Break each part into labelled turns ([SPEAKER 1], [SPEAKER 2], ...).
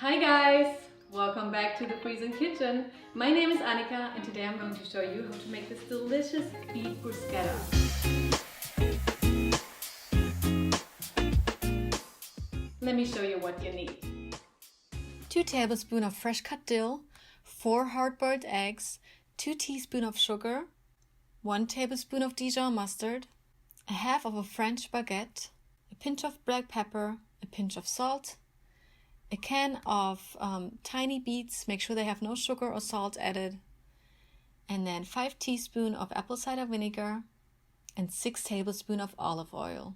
[SPEAKER 1] Hi guys! Welcome back to the Friesen Kitchen. My name is Annika and today I'm going to show you how to make this delicious beet bruschetta. Let me show you what you need.
[SPEAKER 2] 2 tablespoons of fresh cut dill, 4 hard-boiled eggs, 2 teaspoons of sugar, 1 tablespoon of Dijon mustard, a half of a French baguette, a pinch of black pepper, a pinch of salt, a can of tiny beets, make sure they have no sugar or salt added, and then 5 teaspoons of apple cider vinegar and 6 tablespoons of olive oil.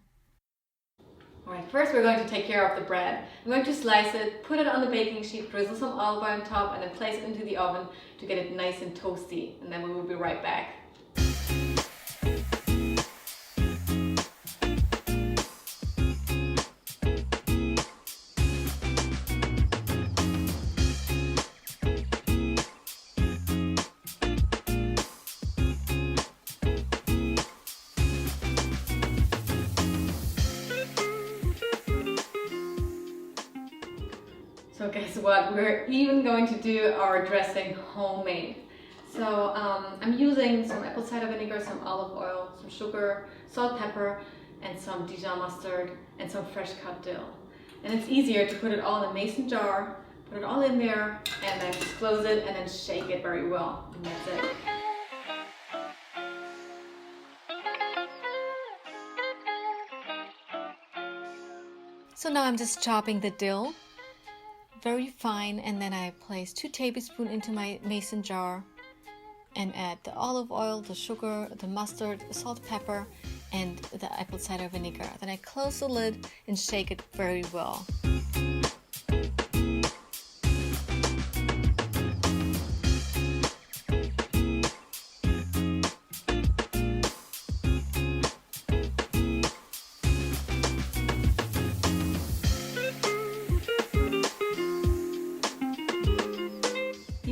[SPEAKER 1] Alright, first we're going to take care of the bread. I'm going to slice it, put it on the baking sheet, drizzle some olive oil on top, and then place it into the oven to get it nice and toasty. And then we will be right back. So guess what, we're even going to do our dressing homemade. So I'm using some apple cider vinegar, some olive oil, some sugar, salt, pepper, and some Dijon mustard, and some fresh cut dill. And it's easier to put it all in a mason jar, put it all in there, and then just close it and then shake it very well. And that's it.
[SPEAKER 2] So now I'm just chopping the dill very fine, and then I place 2 tablespoons into my mason jar and add the olive oil, the sugar, the mustard, the salt, pepper, and the apple cider vinegar. Then I close the lid and shake it very well.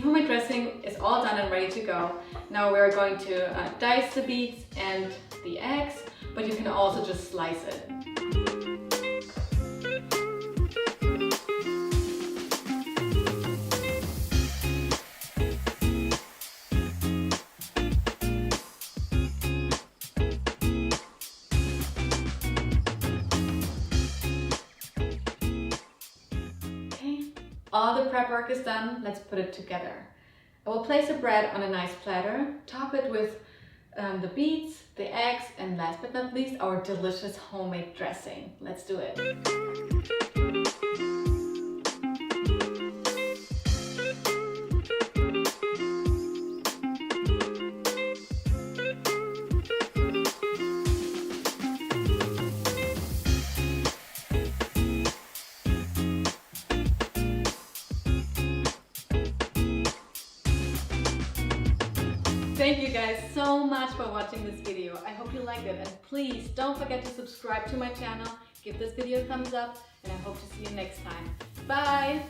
[SPEAKER 1] Homemade dressing is all done and ready to go. Now we're going to dice the beets and the eggs, but you can also just slice it. All the prep work is done, let's put it together. I will place the bread on a nice platter, top it with the beets, the eggs, and last but not least, our delicious homemade dressing. Let's do it. Thank you guys so much for watching this video. I hope you liked it, and please don't forget to subscribe to my channel, give this video a thumbs up, and I hope to see you next time. Bye!